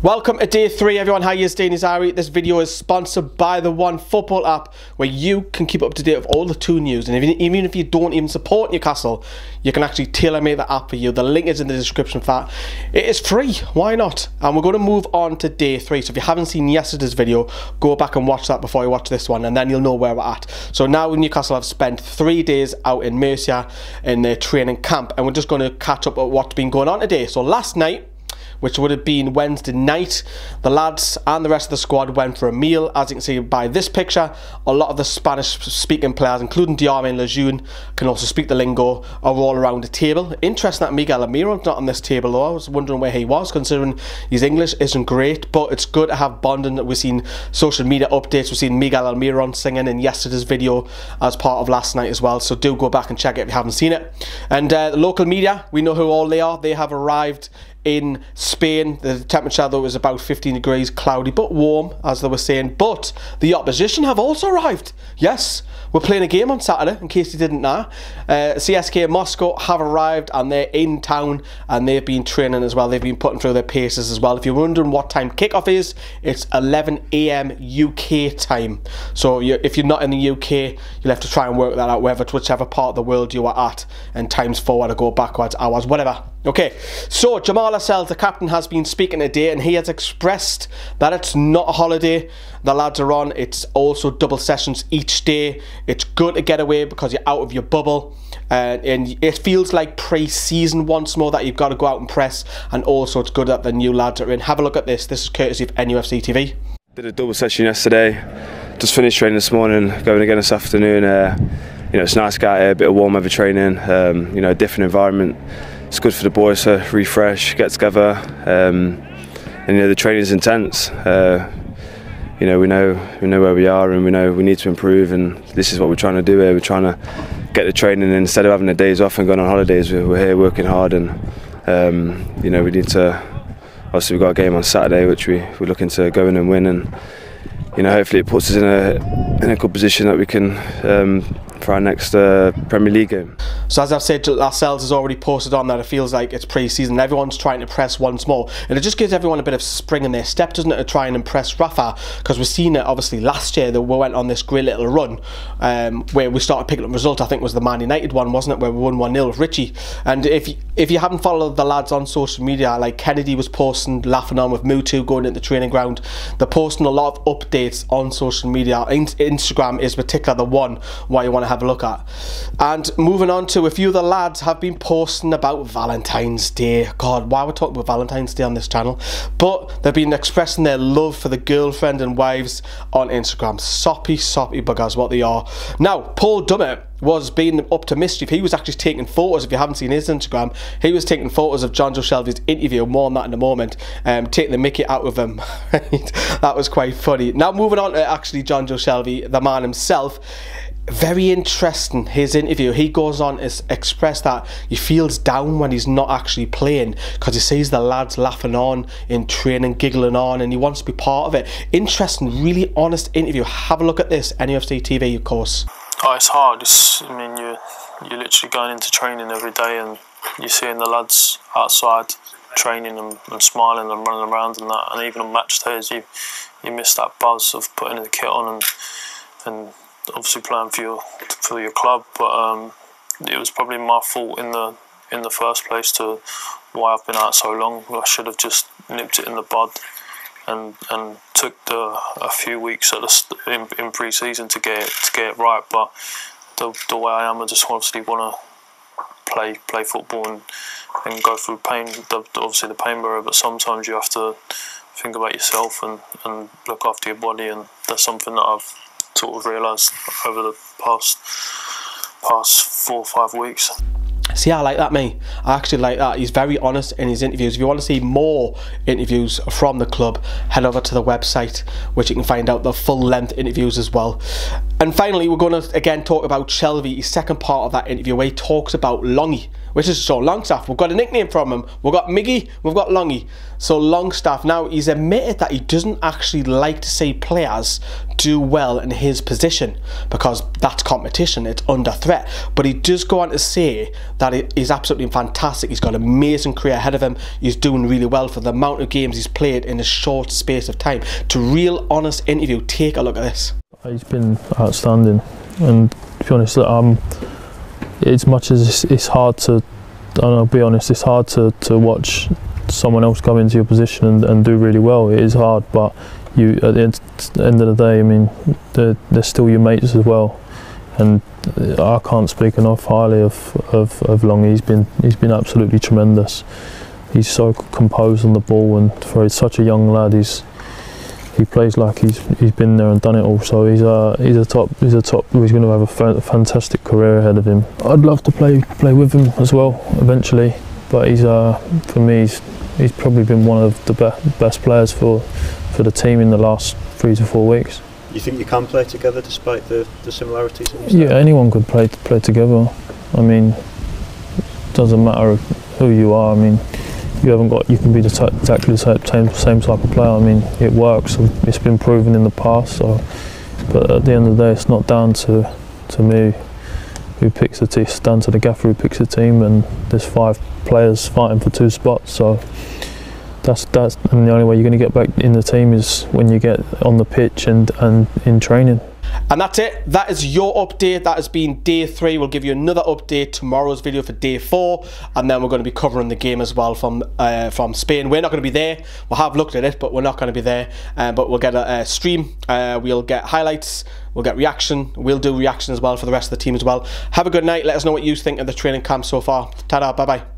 Welcome to day 3, everyone. How you doing? Ari. This video is sponsored by the Onefootball app, where you can keep up to date with all the tour news. And even if you don't even support Newcastle, you can actually tailor-make the app for you. The link is in the description for that. It is free. Why not? And we're going to move on to day 3. So if you haven't seen yesterday's video, go back and watch that before you watch this one, and then you'll know where we're at. So now Newcastle have spent 3 days out in Mercia in their training camp, and we're just going to catch up on what's been going on today. So last night, which would have been Wednesday night, the lads and the rest of the squad went for a meal. As you can see by this picture, a lot of the Spanish-speaking players, including Diarra and Lejeune, can also speak the lingo, are all around the table. Interesting that Miguel Almiron's not on this table, though. I was wondering where he was, considering his English isn't great, but it's good to have bonding. We've seen social media updates. We've seen Miguel Almiron singing in yesterday's video as part of last night as well, so do go back and check it if you haven't seen it. And the local media, we know who all they are. They have arrived in Spain. The temperature, though, was about 15 degrees, cloudy but warm, as they were saying. But the opposition have also arrived. Yes, we're playing a game on Saturday, in case you didn't know. CSKA Moscow have arrived, and they're in town, and they've been training as well. They've been putting through their paces as well. If you're wondering what time kickoff is, it's 11 AM UK time. So if you're not in the UK, you'll have to try and work that out, whichever part of the world you are at, and times forward or go backwards, hours, whatever. Okay, so Jamaal Lascelles, the captain, has been speaking today, and he has expressed that it's not a holiday the lads are on. It's also double sessions each day. It's good to get away because you're out of your bubble, and it feels like pre-season once more, that you've got to go out and press, and also it's good that the new lads are in. Have a look at this. This is courtesy of NUFC TV. Did a double session yesterday, just finished training this morning, going again this afternoon. You know, it's nice to get out here, a bit of warm weather training, you know, a different environment. It's good for the boys to refresh, get together, and you know, the training is intense. You know, we know where we are, and we know we need to improve, and this is what we're trying to do here. We're trying to get the training, and instead of having the days off and going on holidays, we're here working hard, and you know, we need to. Obviously, we've got a game on Saturday, which we're looking to go in and win, and you know, hopefully it puts us in a good position that we can for our next Premier League game. So as I've said, Lascelles has already posted on that it feels like it's pre-season. Everyone's trying to press once more, and it just gives everyone a bit of spring in their step, doesn't it, to try and impress Rafa? Because we've seen it obviously last year that we went on this great little run where we started picking up results. I think it was the Man United one, wasn't it, where we won 1-0 with Richie. And if you haven't followed the lads on social media, like Kennedy was posting, laughing on with Mutu going into the training ground. They're posting a lot of updates on social media. Instagram is particularly the one why you want to have a look at. And moving on to a few of the lads have been posting about Valentine's Day. God, why we're talking about Valentine's Day on this channel? But they've been expressing their love for the girlfriend and wives on Instagram. Soppy buggers, what they are. Now, Paul Dummett was being up to mischief. He was actually taking photos. If you haven't seen his Instagram, he was taking photos of Jonjo Shelvey's interview. More on that in a moment. Taking the mickey out of him. That was quite funny. Now, moving on to actually Jonjo Shelvey, the man himself. Very interesting, his interview. He goes on to express that he feels down when he's not actually playing, because he sees the lads laughing on in training, giggling on, and he wants to be part of it. Interesting, really honest interview. Have a look at this, NUFC TV, of course. Oh, it's hard. I mean, you're literally going into training every day, and you're seeing the lads outside training and smiling and running around and that. And even on match days, you miss that buzz of putting the kit on and obviously playing for your club. But it was probably my fault in the first place to why I've been out so long. I should have just nipped it in the bud and took a few weeks in pre-season to get it right. But the way I am, I just obviously want to play football and go through pain. Obviously the pain barrier, but sometimes you have to think about yourself and look after your body, and that's something that I've sort of realised over the past 4 or 5 weeks. See, I like that, mate. I actually like that. He's very honest in his interviews. If you want to see more interviews from the club, head over to the website, which you can find out the full-length interviews as well. And finally, we're going to again talk about Shelvey, his second part of that interview, where he talks about Longy, which is so Longstaff. We've got a nickname from him. We've got Miggy, we've got Longy. So Longstaff, now he's admitted that he doesn't actually like to see players do well in his position because that's competition, it's under threat. But he does go on to say that he's absolutely fantastic. He's got an amazing career ahead of him. He's doing really well for the amount of games he's played in a short space of time. To real honest interview, take a look at this. He's been outstanding, and to be honest, as much as it's hard to, I'll be honest, it's hard to watch someone else come into your position and do really well. It is hard, but you, at the end of the day, I mean, they're still your mates as well. And I can't speak enough highly of Long. He's been absolutely tremendous. He's so composed on the ball, and for such a young lad, he plays like he's been there and done it all. So he's a top. He's going to have a fantastic career ahead of him. I'd love to play with him as well eventually, but for me he's probably been one of the best players for the team in the last 3 to 4 weeks. You think you can play together despite the similarities? Yeah, anyone could play together. I mean, it doesn't matter who you are. I mean, you can be exactly the same type of player. I mean, it works. It's been proven in the past. So, but at the end of the day, it's not down to me who picks the team. It's down to the gaffer who picks the team, and there's 5 players fighting for 2 spots. So that's and the only way you're going to get back in the team is when you get on the pitch and in training. And that's it. That is your update. That has been day 3. We'll give you another update tomorrow's video for day 4, and then we're going to be covering the game as well from Spain. We're not going to be there. We'll have looked at it, but we're not going to be there. But we'll get a stream. We'll get highlights. We'll get reaction. We'll do reaction as well for the rest of the team as well. Have a good night. Let us know what you think of the training camp so far. Ta-da. Bye-bye.